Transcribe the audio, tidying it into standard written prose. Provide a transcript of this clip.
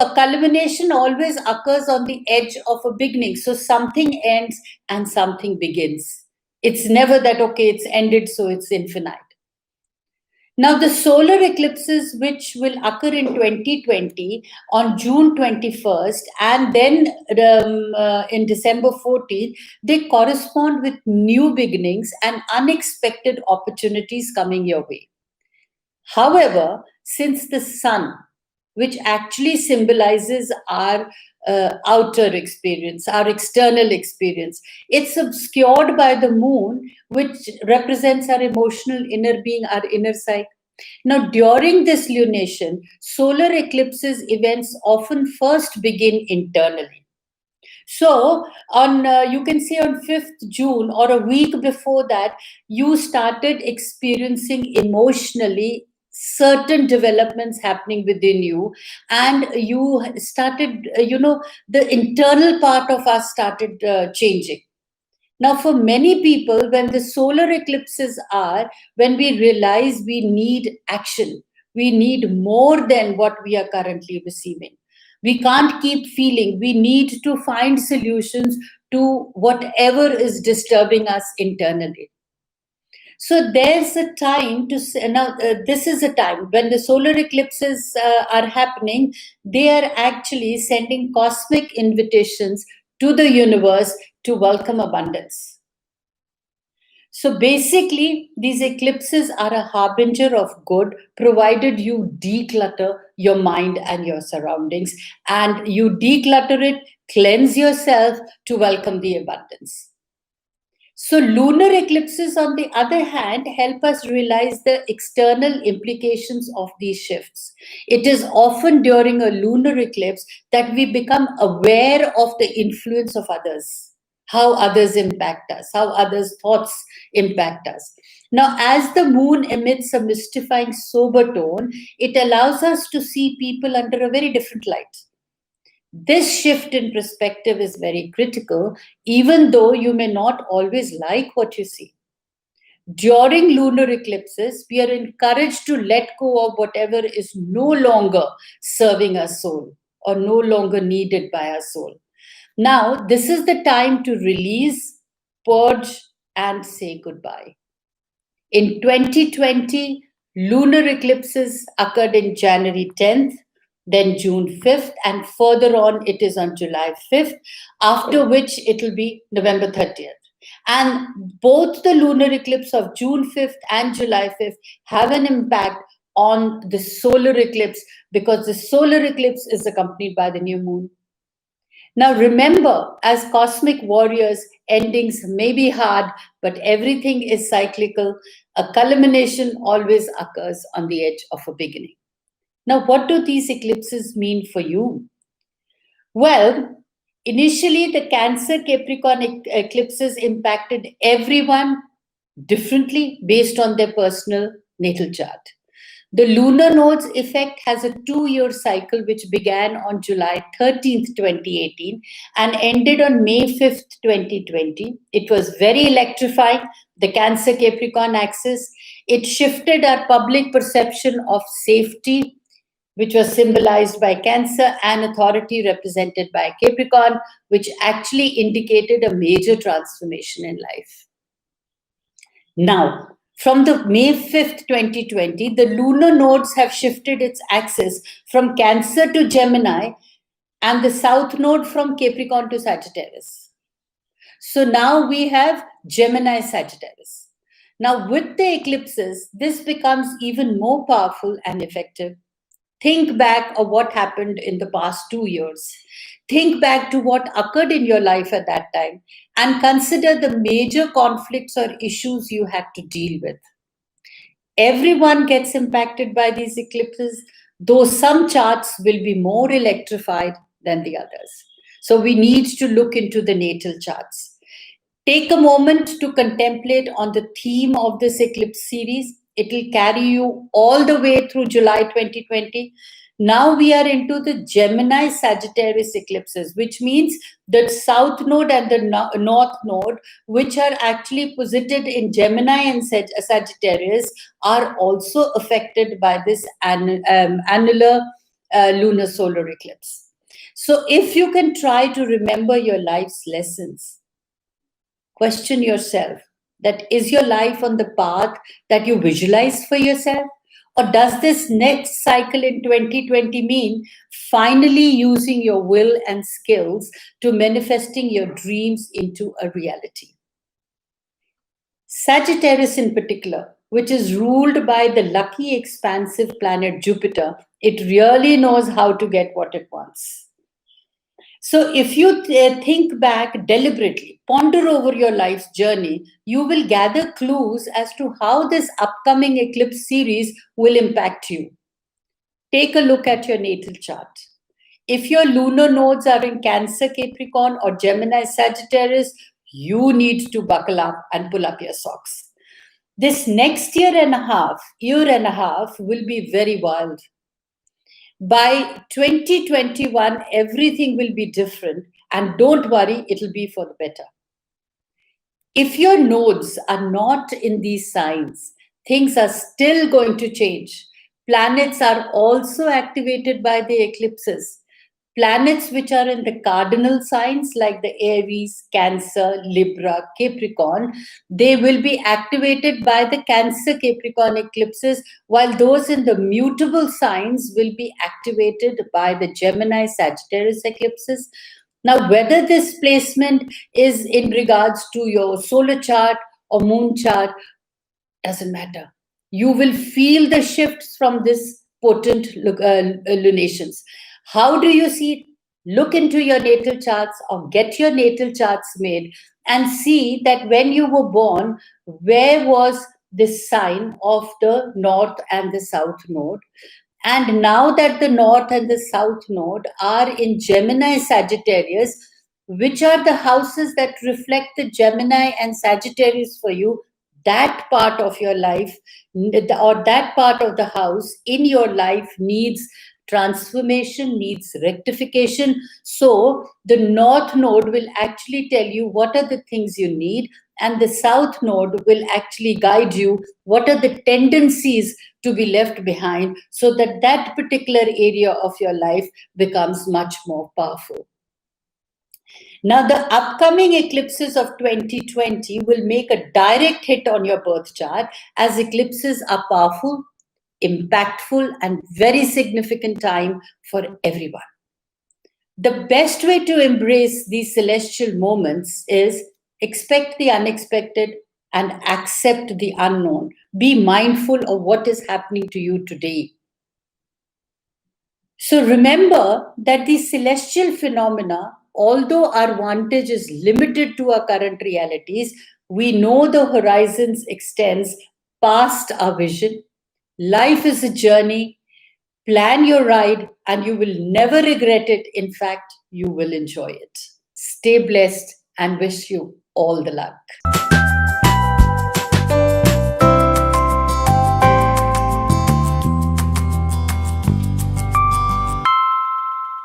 a culmination always occurs on the edge of a beginning. So something ends and something begins. It's never that, okay, it's ended, so it's infinite. Now, the solar eclipses, which will occur in 2020 on June 21st and then in December 14th, they correspond with new beginnings and unexpected opportunities coming your way. However, since the sun, which actually symbolizes our outer experience, our external experience, it's obscured by the moon, which represents our emotional inner being, our inner psyche. Now, during this lunation, solar eclipses events often first begin internally. So, on you can see on 5th June or a week before that, you started experiencing emotionally certain developments happening within you, and you started, the internal part of us started changing. Now, for many people, when the solar eclipses are, when we realize we need action, we need more than what we are currently receiving. We can't keep feeling. We need to find solutions to whatever is disturbing us internally. So there's a time to now. This is a time when the solar eclipses are happening. They are actually sending cosmic invitations to the universe to welcome abundance. So basically, these eclipses are a harbinger of good, provided you declutter your mind and your surroundings, and you declutter it, cleanse yourself to welcome the abundance. So, lunar eclipses, on the other hand, help us realize the external implications of these shifts. It is often during a lunar eclipse that we become aware of the influence of others, how others impact us, how others' thoughts impact us. Now, as the moon emits a mystifying sober tone, it allows us to see people under a very different light. This shift in perspective is very critical, even though you may not always like what you see. During lunar eclipses, we are encouraged to let go of whatever is no longer serving our soul or no longer needed by our soul. Now, this is the time to release, purge, and say goodbye. In 2020, lunar eclipses occurred in January 10th, then June 5th, and further on it is on July 5th, after which it will be November 30th. And both the lunar eclipse of June 5th and July 5th have an impact on the solar eclipse, because the solar eclipse is accompanied by the new moon. Now remember, as cosmic warriors, endings may be hard, but everything is cyclical. A culmination always occurs on the edge of a beginning. Now, what do these eclipses mean for you? Well, initially, the Cancer Capricorn eclipses impacted everyone differently based on their personal natal chart. The lunar nodes effect has a 2-year cycle which began on July 13th, 2018 and ended on May 5th, 2020. It was very electrifying, the Cancer Capricorn axis. It shifted our public perception of safety, which was symbolized by Cancer, and authority represented by Capricorn, which actually indicated a major transformation in life. Now, from the May 5th, 2020, the lunar nodes have shifted its axis from Cancer to Gemini and the south node from Capricorn to Sagittarius. So now we have Gemini Sagittarius. Now, with the eclipses, this becomes even more powerful and effective. Think back of what happened in the past 2 years. Think back to what occurred in your life at that time and consider the major conflicts or issues you had to deal with. Everyone gets impacted by these eclipses, though some charts will be more electrified than the others. So we need to look into the natal charts. Take a moment to contemplate on the theme of this eclipse series. It will carry you all the way through July 2020. Now we are into the Gemini Sagittarius eclipses, which means the south node and the north node, which are actually posited in Gemini and Sagittarius, are also affected by this annular lunar solar eclipse. So if you can try to remember your life's lessons, question yourself that is your life on the path that you visualized for yourself? Or does this next cycle in 2020 mean finally using your will and skills to manifesting your dreams into a reality? Sagittarius, in particular, which is ruled by the lucky, expansive planet Jupiter, it really knows how to get what it wants. So, if you think back deliberately, ponder over your life's journey, you will gather clues as to how this upcoming eclipse series will impact you. Take a look at your natal chart. If your lunar nodes are in Cancer, Capricorn, or Gemini, Sagittarius, you need to buckle up and pull up your socks. This next year and a half will be very wild. By 2021, everything will be different, and don't worry, it'll be for the better. If your nodes are not in these signs, things are still going to change. Planets are also activated by the eclipses. Planets which are in the cardinal signs like the Aries, Cancer, Libra, Capricorn, they will be activated by the Cancer Capricorn eclipses, while those in the mutable signs will be activated by the Gemini Sagittarius eclipses. Now, whether this placement is in regards to your solar chart or moon chart doesn't matter. You will feel the shifts from this potent lunations. How do you see it? Look into your natal charts or get your natal charts made and see that when you were born, where was this sign of the north and the south node? And now that the north and the south node are in Gemini Sagittarius, which are the houses that reflect the Gemini and Sagittarius for you, that part of your life or that part of the house in your life needs transformation, needs rectification. So the north node will actually tell you what are the things you need, and the south node will actually guide you what are the tendencies to be left behind, so that that particular area of your life becomes much more powerful. Now, the upcoming eclipses of 2020 will make a direct hit on your birth chart, as eclipses are powerful, impactful, and very significant time for everyone. The best way to embrace these celestial moments is expect the unexpected and accept the unknown. Be mindful of what is happening to you today. So remember that these celestial phenomena, although our vantage is limited to our current realities, we know the horizons extends past our vision. Life is a journey. Plan your ride and you will never regret it. In fact, you will enjoy it. Stay blessed and wish you all the luck.